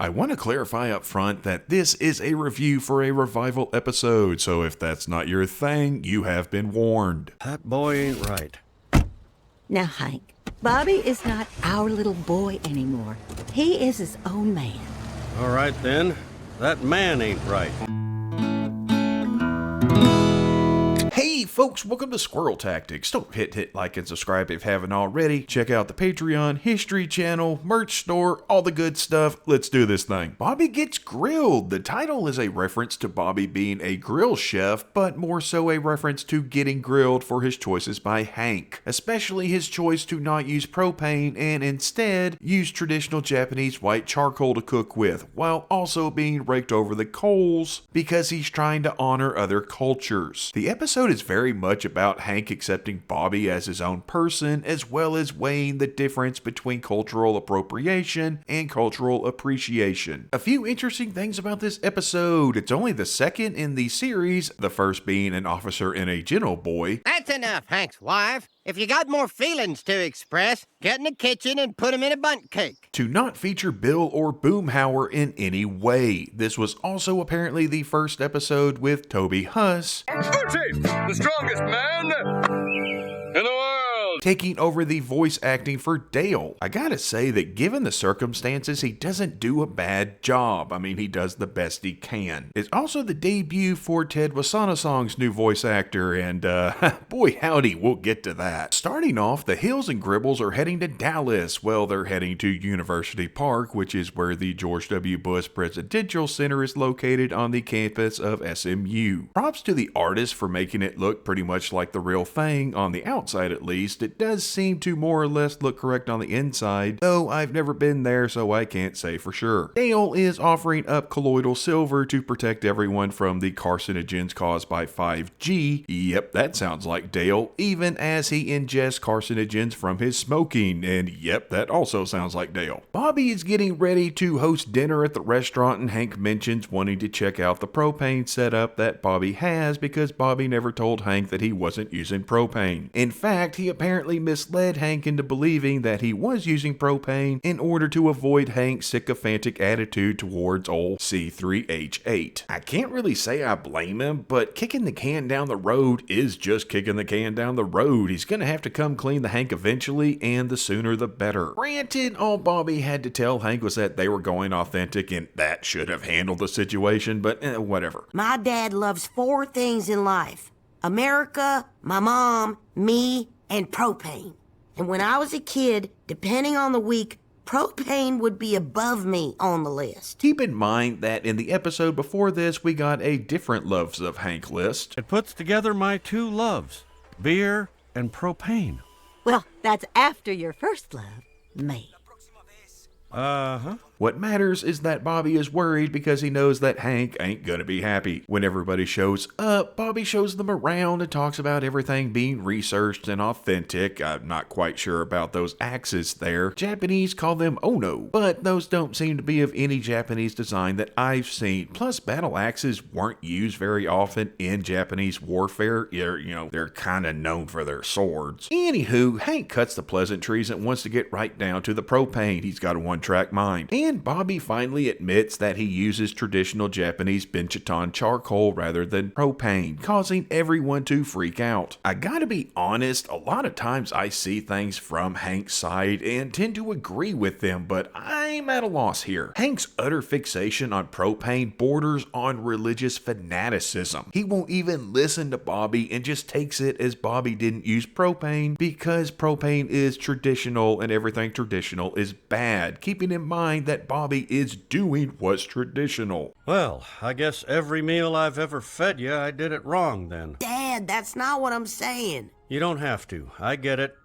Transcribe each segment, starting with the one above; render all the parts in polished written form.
I want to clarify up front that this is a review for a revival episode, so if that's not your thing, you have been warned. That boy ain't right. Now, Hank, Bobby is not our little boy anymore. He is his own man. All right, then. That man ain't right. Hey folks, welcome to Squirrel Tactics. Don't hit like and subscribe if you haven't already. Check out the Patreon, History Channel, merch store, all the good stuff. Let's do this thing. Bobby Gets Grilled. The title is a reference to Bobby being a grill chef, but more so a reference to getting grilled for his choices by Hank, especially his choice to not use propane and instead use traditional Japanese white charcoal to cook with, while also being raked over the coals because he's trying to honor other cultures. The episode is very much about Hank accepting Bobby as his own person, as well as weighing the difference between cultural appropriation and cultural appreciation. A few interesting things about this episode. It's only the second in the series, the first being an officer and a gentle boy. That's enough, Hank's wife. If you got more feelings to express, get in the kitchen and put 'em in a bunt cake. To not feature Bill or Boomhauer in any way. This was also apparently the first episode with Toby Huss The strongest man in the world. taking over the voice acting for Dale. I gotta say that given the circumstances, he doesn't do a bad job. I mean, he does the best he can. It's also the debut for Ted Wasanasong's new voice actor, and boy howdy, we'll get to that. Starting off, the Hills and Gribbles are heading to Dallas. Well, they're heading to University Park, which is where the George W. Bush Presidential Center is located on the campus of SMU. Props to the artist for making it look pretty much like the real thing, on the outside at least. It does seem to more or less look correct on the inside, though I've never been there, so I can't say for sure. Dale is offering up colloidal silver to protect everyone from the carcinogens caused by 5G. Yep, that sounds like Dale, even as he ingests carcinogens from his smoking, and yep, that also sounds like Dale. Bobby is getting ready to host dinner at the restaurant, and Hank mentions wanting to check out the propane setup that Bobby has because Bobby never told Hank that he wasn't using propane. In fact, he apparently misled Hank into believing that he was using propane in order to avoid Hank's sycophantic attitude towards old C3H8. I can't really say I blame him, but kicking the can down the road is just kicking the can down the road. He's gonna have to come clean the Hank eventually, and the sooner the better. Granted, all Bobby had to tell Hank was that they were going authentic, and that should have handled the situation, but whatever. My dad loves 4 things in life: America, my mom, me, and propane. And when I was a kid, depending on the week, propane would be above me on the list. Keep in mind that in the episode before this, we got a different Loves of Hank list. It puts together my two loves, beer and propane. Well, that's after your first love, me. Uh-huh. What matters is that Bobby is worried because he knows that Hank ain't gonna be happy. When everybody shows up, Bobby shows them around and talks about everything being researched and authentic. I'm not quite sure about those axes there. Japanese call them ono, but those don't seem to be of any Japanese design that I've seen. Plus, battle axes weren't used very often in Japanese warfare. They're kind of known for their swords. Anywho, Hank cuts the pleasantries and wants to get right down to the propane. He's got a one-track mind. And Bobby finally admits that he uses traditional Japanese Binchiton charcoal rather than propane, causing everyone to freak out. I gotta be honest, a lot of times I see things from Hank's side and tend to agree with them, but I'm at a loss here. Hank's utter fixation on propane borders on religious fanaticism. He won't even listen to Bobby and just takes it as Bobby didn't use propane because propane is traditional and everything traditional is bad, keeping in mind that Bobby is doing what's traditional. Well, I guess every meal I've ever fed you, I did it wrong then. Dad, that's not what I'm saying. You don't have to. I get it.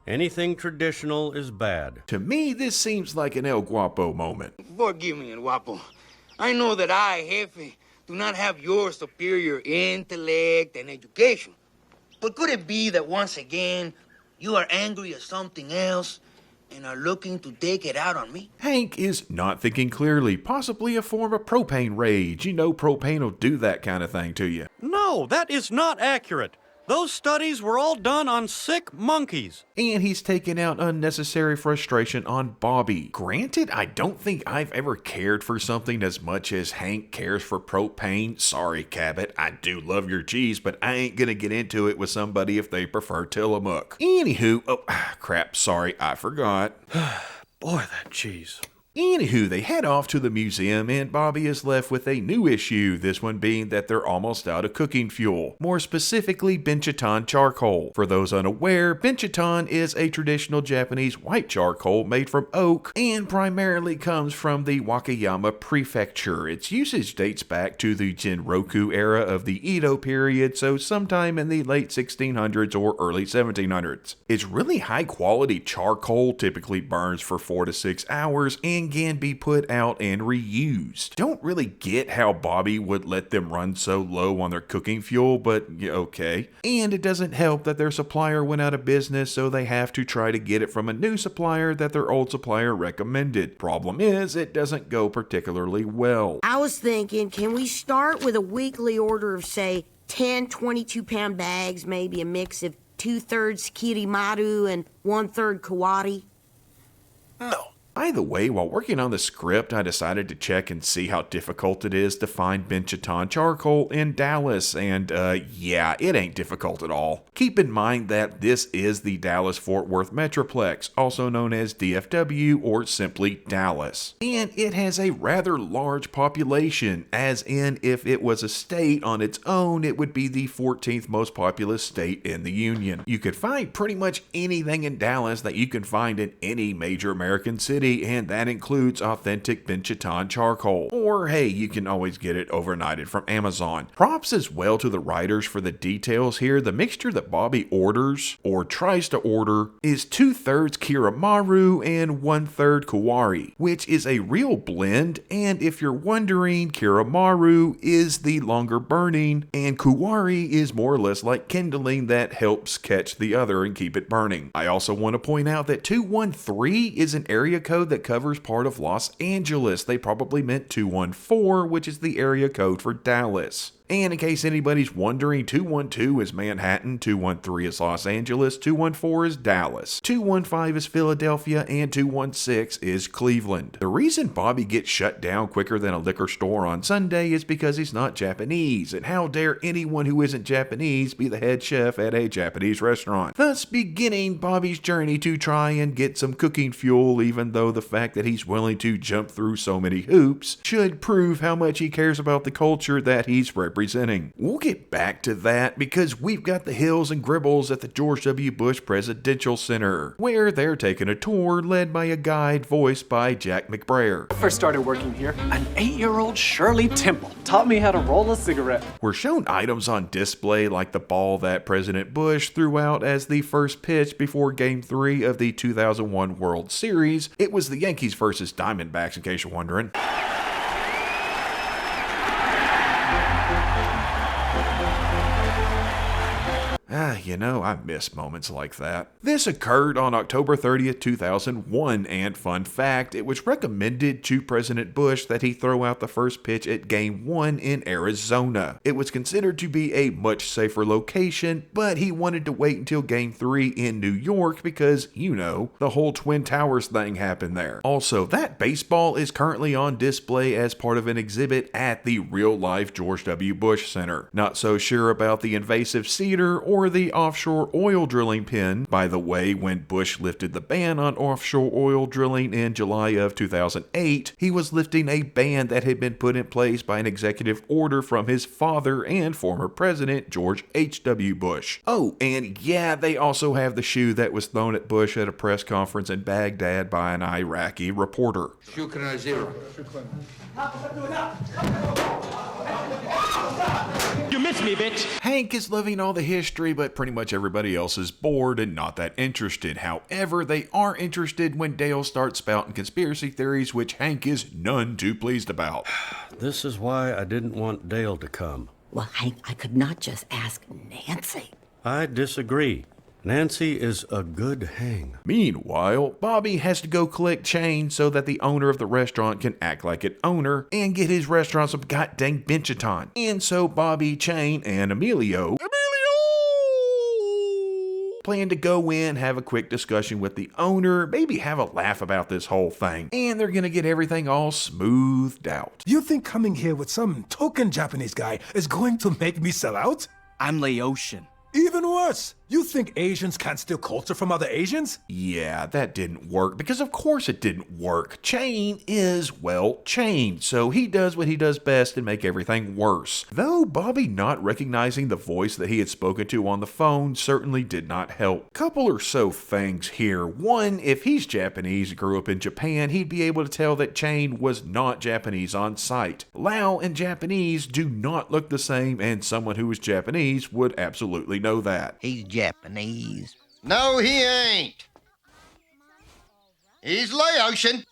Anything traditional is bad. To me, this seems like an El Guapo moment. Forgive me, El Guapo. I know that I, Jefe, do not have your superior intellect and education. But could it be that once again, you are angry at something else and are looking to take it out on me? Hank is not thinking clearly, possibly a form of propane rage. You know propane will do that kind of thing to you. No, that is not accurate. Those studies were all done on sick monkeys. And he's taken out unnecessary frustration on Bobby. Granted, I don't think I've ever cared for something as much as Hank cares for propane. Sorry, Cabot, I do love your cheese, but I ain't gonna get into it with somebody if they prefer Tillamook. Anywho, crap, sorry, I forgot. Boy, that cheese. Anywho, they head off to the museum and Bobby is left with a new issue, this one being that they're almost out of cooking fuel, more specifically Binchotan charcoal. For those unaware, Binchotan is a traditional Japanese white charcoal made from oak and primarily comes from the Wakayama Prefecture. Its usage dates back to the Jinroku era of the Edo period, so sometime in the late 1600s or early 1700s. It's really high quality charcoal, typically burns for 4 to 6 hours, and can be put out and reused. Don't really get how Bobby would let them run so low on their cooking fuel, but yeah, okay. And it doesn't help that their supplier went out of business, so they have to try to get it from a new supplier that their old supplier recommended. Problem is, it doesn't go particularly well. I was thinking, can we start with a weekly order of, say, 10 22-pound bags, maybe a mix of 2/3 Kirimaru and 1/3 Kawari? No. By the way, while working on the script, I decided to check and see how difficult it is to find Binchotan charcoal in Dallas, and yeah, it ain't difficult at all. Keep in mind that this is the Dallas-Fort Worth Metroplex, also known as DFW or simply Dallas. And it has a rather large population, as in if it was a state on its own, it would be the 14th most populous state in the Union. You could find pretty much anything in Dallas that you can find in any major American city, and that includes authentic Binchotan charcoal. Or hey, you can always get it overnighted from Amazon. Props as well to the writers for the details here. The mixture that Bobby orders, or tries to order, is 2/3 Kirimaru and 1/3 Kawari, which is a real blend, and if you're wondering, Kirimaru is the longer burning, and Kawari is more or less like kindling that helps catch the other and keep it burning. I also want to point out that 213 is an area code that covers part of Los Angeles. They probably meant 214, which is the area code for Dallas. And in case anybody's wondering, 212 is Manhattan, 213 is Los Angeles, 214 is Dallas, 215 is Philadelphia, and 216 is Cleveland. The reason Bobby gets shut down quicker than a liquor store on Sunday is because he's not Japanese, and how dare anyone who isn't Japanese be the head chef at a Japanese restaurant, thus beginning Bobby's journey to try and get some cooking fuel, even though the fact that he's willing to jump through so many hoops should prove how much he cares about the culture that he's representing. We'll get back to that because we've got the Hills and Gribbles at the George W. Bush Presidential Center, where they're taking a tour led by a guide voiced by Jack McBrayer. I first started working here, an 8-year-old Shirley Temple taught me how to roll a cigarette. We're shown items on display like the ball that President Bush threw out as the first pitch before Game 3 of the 2001 World Series. It was the Yankees versus Diamondbacks, in case you're wondering. I miss moments like that. This occurred on October 30th, 2001, and fun fact, it was recommended to President Bush that he throw out the first pitch at Game 1 in Arizona. It was considered to be a much safer location, but he wanted to wait until Game 3 in New York because, the whole Twin Towers thing happened there. Also, that baseball is currently on display as part of an exhibit at the real-life George W. Bush Center. Not so sure about the invasive cedar or the offshore oil drilling pin. By the way, when Bush lifted the ban on offshore oil drilling in July of 2008, he was lifting a ban that had been put in place by an executive order from his father and former president, George H.W. Bush. Oh, and yeah, they also have the shoe that was thrown at Bush at a press conference in Baghdad by an Iraqi reporter. Shukran Azira. You missed me, bitch. Hank is loving all the history, but pretty much everybody else is bored and not that interested. However, they are interested when Dale starts spouting conspiracy theories, which Hank is none too pleased about. This is why I didn't want Dale to come. Well, Hank, I could not just ask Nancy. I disagree. Nancy is a good hang. Meanwhile, Bobby has to go collect change so that the owner of the restaurant can act like an owner and get his restaurant some goddamn Binchotan. And so Bobby, Chain, and Emilio plan to go in, have a quick discussion with the owner, maybe have a laugh about this whole thing, and they're gonna get everything all smoothed out. You think coming here with some token Japanese guy is going to make me sell out? I'm Laotian. Even worse, you think Asians can't steal culture from other Asians? Yeah, that didn't work, because of course it didn't work. Chain is, well, Chain, so he does what he does best and make everything worse. Though Bobby not recognizing the voice that he had spoken to on the phone certainly did not help. Couple or so things here. One, if he's Japanese, grew up in Japan, he'd be able to tell that Chain was not Japanese on sight. Lao and Japanese do not look the same, and someone who is Japanese would absolutely know that. He's Japanese. No, he ain't. He's Laotian.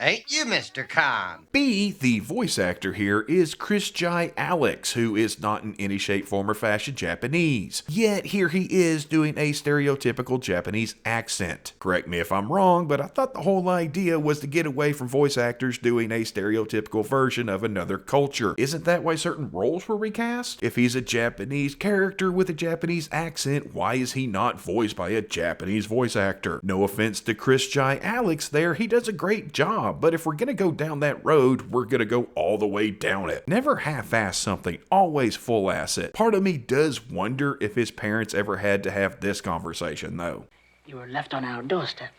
Ain't you, Mr. Khan? B, the voice actor here, is Chris Jai Alex, who is not in any shape, form, or fashion Japanese. Yet here he is doing a stereotypical Japanese accent. Correct me if I'm wrong, but I thought the whole idea was to get away from voice actors doing a stereotypical version of another culture. Isn't that why certain roles were recast? If he's a Japanese character with a Japanese accent, why is he not voiced by a Japanese voice actor? No offense to Chris Jai Alex there, he does a great job. But if we're gonna go down that road, we're gonna go all the way down it. Never half-ass something, always full-ass it. Part of me does wonder if his parents ever had to have this conversation, though. You were left on our doorstep,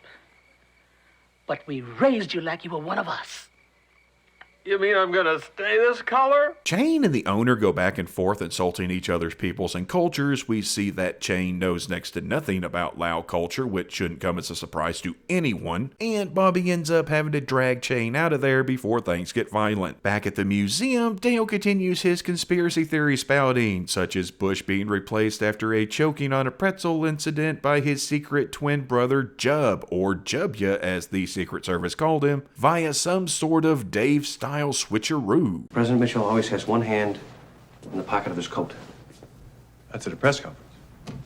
but we raised you like you were one of us. You mean I'm gonna stay this color? Chain and the owner go back and forth insulting each other's peoples and cultures. We see that Chain knows next to nothing about Lao culture, which shouldn't come as a surprise to anyone, and Bobby ends up having to drag Chain out of there before things get violent. Back at the museum, Dale continues his conspiracy theory spouting, such as Bush being replaced after a choking on a pretzel incident by his secret twin brother Jub, or Jubya as the Secret Service called him, via some sort of Dave-style switcheroo. President Mitchell always has one hand in the pocket of his coat. That's at a press conference.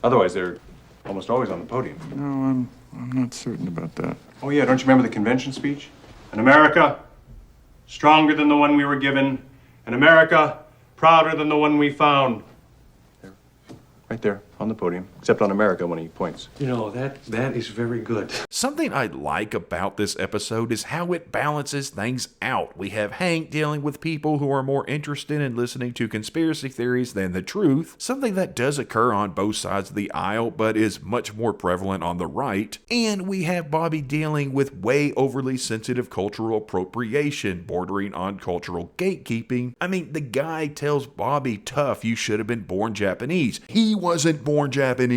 Otherwise, they're almost always on the podium. No, I'm not certain about that. Oh, yeah, don't you remember the convention speech? An America stronger than the one we were given. An America prouder than the one we found. There. Right there, on the podium. Except on America when he points. You know, that is very good. Something I like about this episode is how it balances things out. We have Hank dealing with people who are more interested in listening to conspiracy theories than the truth, something that does occur on both sides of the aisle but is much more prevalent on the right. And we have Bobby dealing with way overly sensitive cultural appropriation, bordering on cultural gatekeeping. I mean, the guy tells Bobby, tough, you should have been born Japanese. He wasn't born Japanese.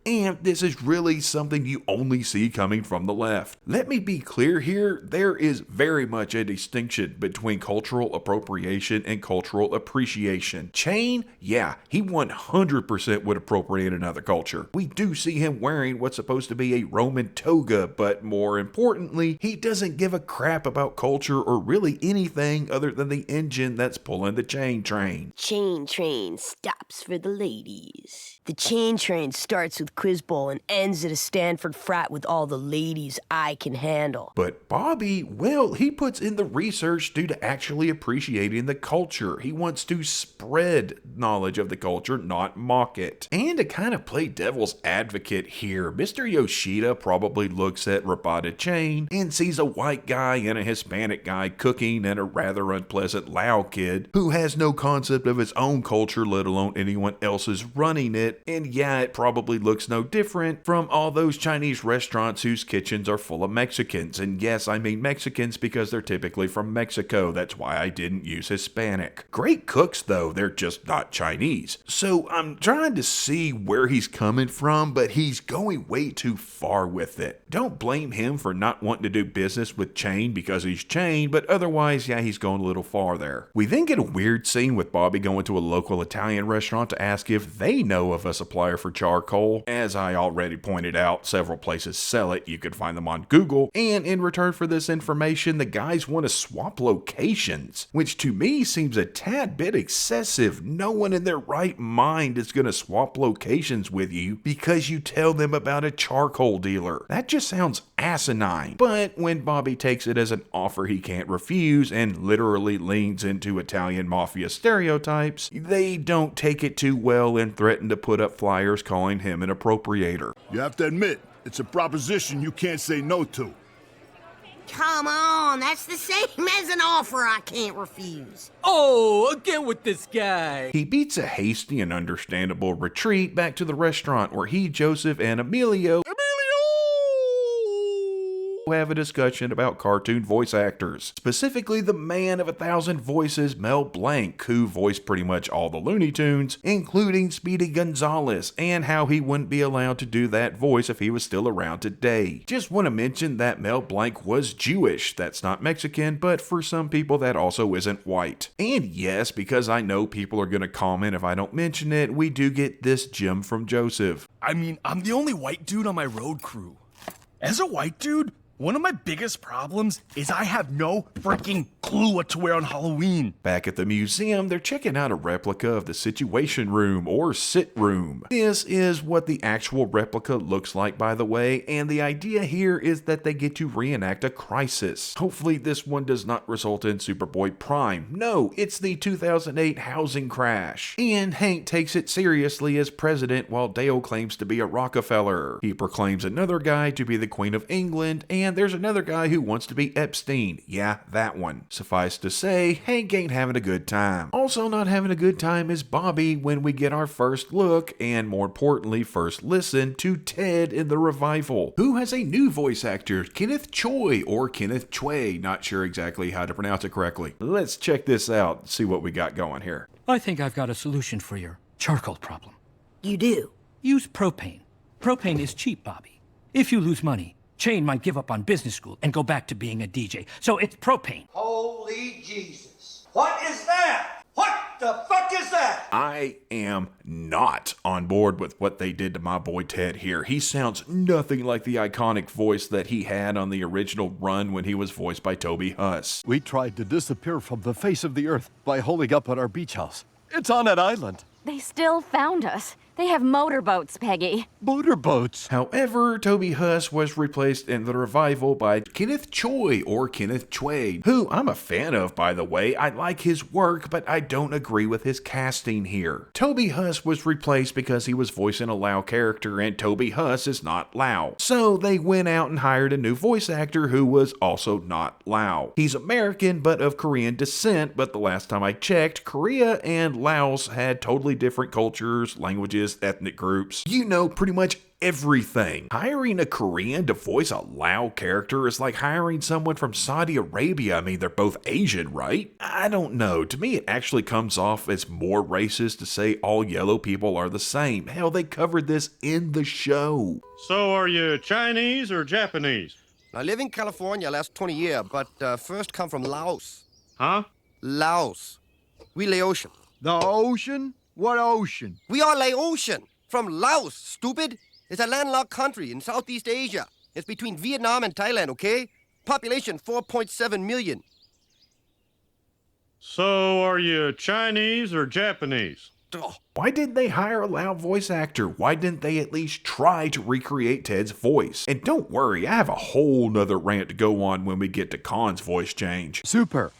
And this is really something you only see coming from the left. Let me be clear here, there is very much a distinction between cultural appropriation and cultural appreciation. Chain, yeah, he 100% would appropriate another culture. We do see him wearing what's supposed to be a Roman toga, but more importantly, he doesn't give a crap about culture or really anything other than the engine that's pulling the chain train. Chain train stops for the ladies. The chain train starts with Quiz Bowl and ends at a Stanford frat with all the ladies I can handle. But Bobby, well, he puts in the research due to actually appreciating the culture. He wants to spread knowledge of the culture, not mock it. And to kind of play devil's advocate here, Mr. Yoshida probably looks at Rabada Chain and sees a white guy and a Hispanic guy cooking and a rather unpleasant Lao kid who has no concept of his own culture, let alone anyone else's running it. And yeah, it probably looks no different from all those Chinese restaurants whose kitchens are full of Mexicans. And yes, I mean Mexicans because they're typically from Mexico. That's why I didn't use Hispanic. Great cooks though, they're just not Chinese. So I'm trying to see where he's coming from, but he's going way too far with it. Don't blame him for not wanting to do business with Chain because he's Chain, but otherwise, yeah, he's going a little far there. We then get a weird scene with Bobby going to a local Italian restaurant to ask if they know of a supplier for charcoal. As I already pointed out, several places sell it. You could find them on Google. And in return for this information, the guys want to swap locations, which to me seems a tad bit excessive. No one in their right mind is going to swap locations with you because you tell them about a charcoal dealer. That just sounds asinine. But when Bobby takes it as an offer he can't refuse and literally leans into Italian mafia stereotypes, they don't take it too well and threaten to put put up flyers calling him an appropriator. You have to admit, it's a proposition you can't say no to. Come on, that's the same as an offer I can't refuse. Oh, again with this guy. He beats a hasty and understandable retreat back to the restaurant where he, Joseph, and Emilio have a discussion about cartoon voice actors, specifically the man of 1,000 voices, Mel Blanc, who voiced pretty much all the Looney Tunes, including Speedy Gonzales, and how he wouldn't be allowed to do that voice if he was still around today. Just want to mention that Mel Blanc was Jewish. That's not Mexican, but for some people that also isn't white. And yes, because I know people are going to comment if I don't mention it, we do get this gem from Joseph. I mean, I'm the only white dude on my road crew. As a white dude, one of my biggest problems is I have no freaking clue what to wear on Halloween. Back at the museum, they're checking out a replica of the Situation Room, or Sit Room. This is what the actual replica looks like, by the way, and the idea here is that they get to reenact a crisis. Hopefully this one does not result in Superboy Prime. No, it's the 2008 housing crash. And Hank takes it seriously as president while Dale claims to be a Rockefeller. He proclaims another guy to be the Queen of England, and there's another guy who wants to be Epstein. Yeah, that one. Suffice to say, Hank ain't having a good time. Also not having a good time is Bobby when we get our first look, and more importantly, first listen to Ted in the revival, who has a new voice actor, Kenneth Choi, or Kenneth Choi, not sure exactly how to pronounce it correctly. Let's check this out and see what we got going here. I think I've got a solution for your charcoal problem. You do? Use propane. Propane is cheap, Bobby. If you lose money, Shane might give up on business school and go back to being a DJ. So it's propane. Holy Jesus. What is that? What the fuck is that? I am not on board with what they did to my boy Ted here. He sounds nothing like the iconic voice that he had on the original run when he was voiced by Toby Huss. We tried to disappear from the face of the earth by holding up at our beach house. It's on an island. They still found us. They have motorboats, Peggy. Motorboats? However, Toby Huss was replaced in the revival by Kenneth Choi, or Kenneth Choi, who I'm a fan of, by the way. I like his work, but I don't agree with his casting here. Toby Huss was replaced because he was voicing a Lau character, and Toby Huss is not Lau. So they went out and hired a new voice actor who was also not Lau. He's American, but of Korean descent, but the last time I checked, Korea and Laos had totally different cultures, languages, ethnic groups. You know, pretty much everything. Hiring a Korean to voice a Lao character is like hiring someone from Saudi Arabia. I mean, they're both Asian, right? I don't know. To me, it actually comes off as more racist to say all yellow people are the same. Hell, they covered this in the show. So are you Chinese or Japanese? I live in California last 20 years, but first come from Laos. Huh? Laos. We lay ocean. The ocean? What ocean? We are lay ocean. From Laos, stupid. It's a landlocked country in Southeast Asia. It's between Vietnam and Thailand, okay? Population 4.7 million. So are you Chinese or Japanese? Why didn't they hire a Lao voice actor? Why didn't they at least try to recreate Ted's voice? And don't worry, I have a whole nother rant to go on when we get to Khan's voice change. Super.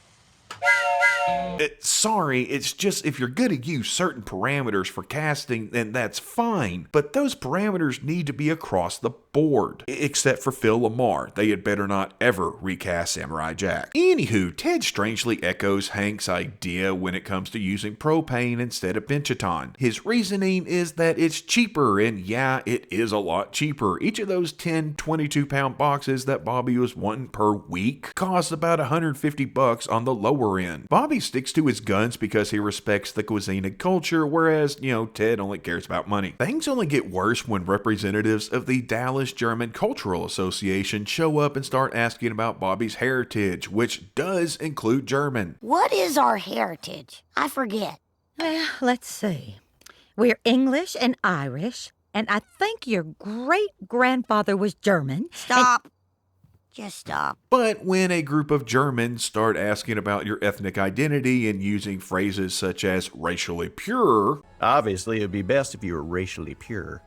Sorry, it's just if you're going to use certain parameters for casting, then that's fine. But those parameters need to be across the board. Except for Phil Lamar. They had better not ever recast Samurai Jack. Anywho, Ted strangely echoes Hank's idea when it comes to using propane instead of Benchiton. His reasoning is that it's cheaper, and yeah, it is a lot cheaper. Each of those 10 22-pound boxes that Bobby was wanting per week costs about $150 on the lower end. Bobby sticks to his guns because he respects the cuisine and culture, whereas, Ted only cares about money. Things only get worse when representatives of the Dallas German Cultural Association show up and start asking about Bobby's heritage, which does include German. What is our heritage? I forget. Well, let's see. We're English and Irish, and I think your great-grandfather was German. Stop. Just stop. But when a group of Germans start asking about your ethnic identity and using phrases such as racially pure... Obviously, it would be best if you were racially pure.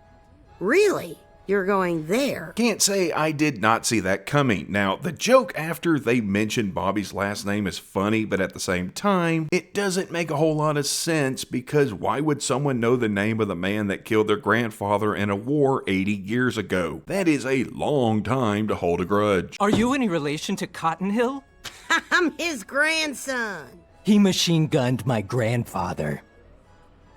Really? You're going there. Can't say I did not see that coming. Now, the joke after they mention Bobby's last name is funny, but at the same time, it doesn't make a whole lot of sense because why would someone know the name of the man that killed their grandfather in a war 80 years ago? That is a long time to hold a grudge. Are you any relation to Cotton Hill? I'm his grandson. He machine gunned my grandfather.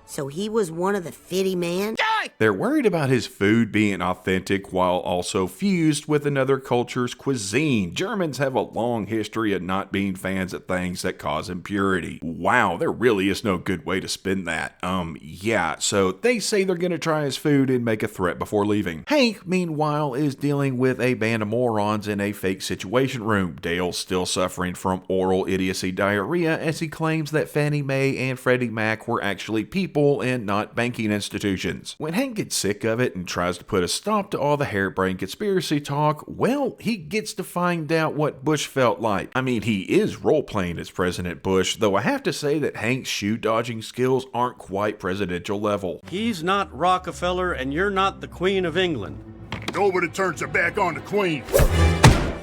So he was one of the 50 men? They're worried about his food being authentic while also fused with another culture's cuisine. Germans have a long history of not being fans of things that cause impurity. Wow, there really is no good way to spin that. Yeah, so they say they're gonna try his food and make a threat before leaving. Hank, meanwhile, is dealing with a band of morons in a fake situation room. Dale's still suffering from oral idiocy diarrhea as he claims that Fannie Mae and Freddie Mac were actually people and not banking institutions. When Hank gets sick of it and tries to put a stop to all the harebrained conspiracy talk, well, he gets to find out what Bush felt like. I mean, he is role-playing as President Bush, though I have to say that Hank's shoe-dodging skills aren't quite presidential level. He's not Rockefeller, and you're not the Queen of England. Nobody turns their back on the Queen.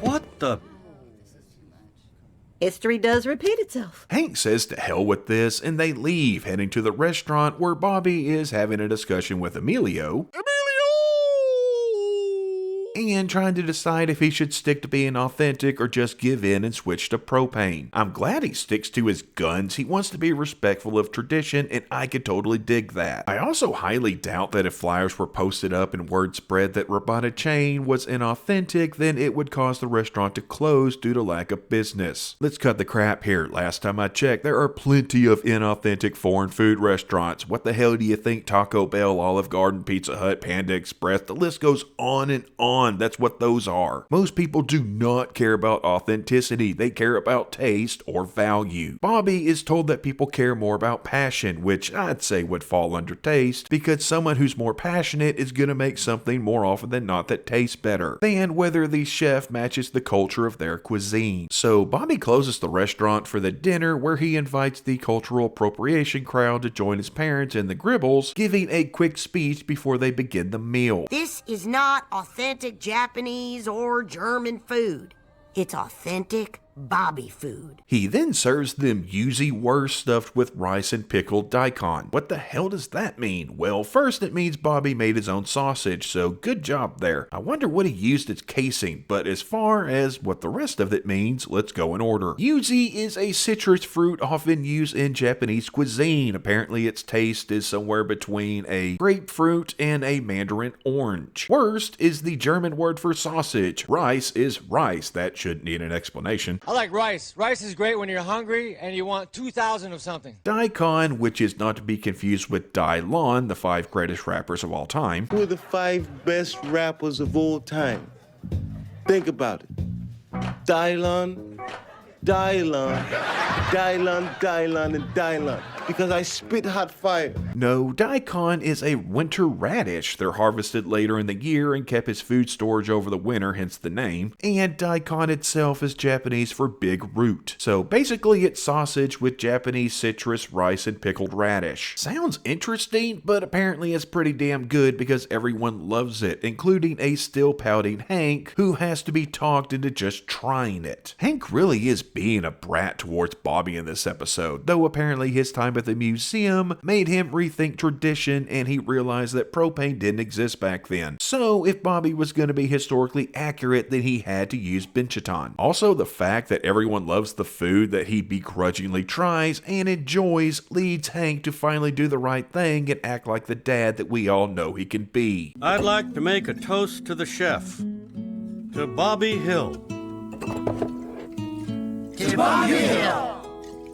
What the... History does repeat itself. Hank says to hell with this, and they leave, heading to the restaurant where Bobby is having a discussion with Emilio. And trying to decide if he should stick to being authentic or just give in and switch to propane. I'm glad he sticks to his guns. He wants to be respectful of tradition, and I could totally dig that. I also highly doubt that if flyers were posted up and word spread that Robata Chain was inauthentic, then it would cause the restaurant to close due to lack of business. Let's cut the crap here. Last time I checked, there are plenty of inauthentic foreign food restaurants. What the hell do you think Taco Bell, Olive Garden, Pizza Hut, Panda Express, the list goes on and on. That's what those are. Most people do not care about authenticity. They care about taste or value. Bobby is told that people care more about passion, which I'd say would fall under taste, because someone who's more passionate is going to make something more often than not that tastes better than whether the chef matches the culture of their cuisine. So Bobby closes the restaurant for the dinner where he invites the cultural appropriation crowd to join his parents and the Gribbles, giving a quick speech before they begin the meal. This is not authentic Japanese or German food. It's authentic Bobby food. He then serves them yuzu wurst stuffed with rice and pickled daikon. What the hell does that mean? Well, first it means Bobby made his own sausage, so good job there. I wonder what he used as casing, but as far as what the rest of it means, let's go in order. Yuzu is a citrus fruit often used in Japanese cuisine. Apparently its taste is somewhere between a grapefruit and a mandarin orange. Wurst is the German word for sausage. Rice is rice. That shouldn't need an explanation. I like rice. Rice is great when you're hungry and you want 2,000 of something. Daikon, which is not to be confused with Dylon, the 5 greatest rappers of all time. Who are the 5 best rappers of all time? Think about it. Dylon, Dylon, Dylon, Dylon, and Dylon. Because I spit hot fire. No, daikon is a winter radish. They're harvested later in the year and kept as food storage over the winter, hence the name. And daikon itself is Japanese for big root. So basically it's sausage with Japanese citrus, rice, and pickled radish. Sounds interesting, but apparently it's pretty damn good because everyone loves it, including a still pouting Hank, who has to be talked into just trying it. Hank really is being a brat towards Bobby in this episode, though apparently his time at the museum made him rethink tradition and he realized that propane didn't exist back then. So if Bobby was going to be historically accurate, then he had to use Binchaton. Also, the fact that everyone loves the food that he begrudgingly tries and enjoys leads Hank to finally do the right thing and act like the dad that we all know he can be. I'd like to make a toast to the chef, to Bobby Hill. To Bobby Hill!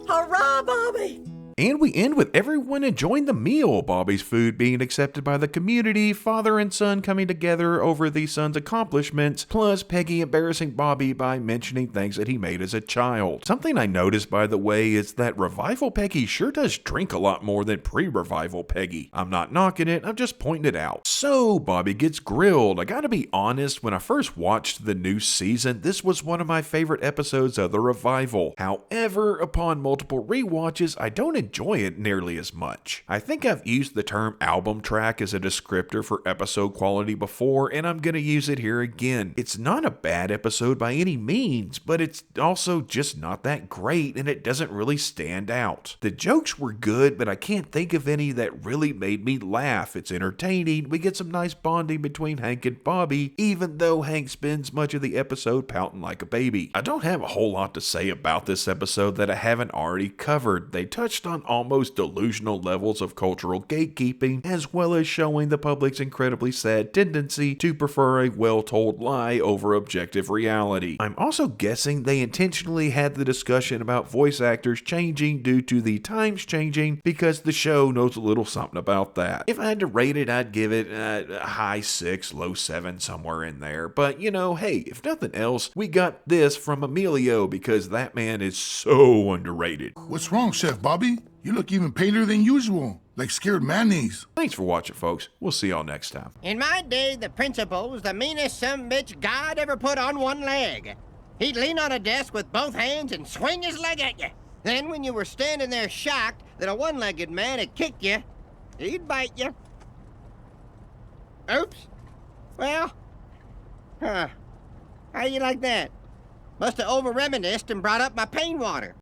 Hurrah, Bobby! And we end with everyone enjoying the meal, Bobby's food being accepted by the community, father and son coming together over the son's accomplishments, plus Peggy embarrassing Bobby by mentioning things that he made as a child. Something I noticed, by the way, is that Revival Peggy sure does drink a lot more than pre-Revival Peggy. I'm not knocking it, I'm just pointing it out. So, Bobby gets grilled. I gotta be honest, when I first watched the new season, this was one of my favorite episodes of the Revival. However, upon multiple rewatches, I don't enjoy it nearly as much. I think I've used the term album track as a descriptor for episode quality before, and I'm gonna use it here again. It's not a bad episode by any means, but it's also just not that great, and it doesn't really stand out. The jokes were good, but I can't think of any that really made me laugh. It's entertaining, we get some nice bonding between Hank and Bobby, even though Hank spends much of the episode pouting like a baby. I don't have a whole lot to say about this episode that I haven't already covered. They touched on almost delusional levels of cultural gatekeeping, as well as showing the public's incredibly sad tendency to prefer a well-told lie over objective reality. I'm also guessing they intentionally had the discussion about voice actors changing due to the times changing, because the show knows a little something about that. If I had to rate it, I'd give it a high 6, low 7, somewhere in there. But you know, hey, if nothing else, we got this from Emilio because that man is so underrated. What's wrong, Chef Bobby? You look even paler than usual, like scared mayonnaise. Thanks for watching, folks. We'll see y'all next time. In my day, the principal was the meanest sumbitch God ever put on one leg. He'd lean on a desk with both hands and swing his leg at you. Then when you were standing there shocked that a one-legged man had kicked you, he'd bite you. Oops. Well, how you like that? Must have over-reminisced and brought up my pain water.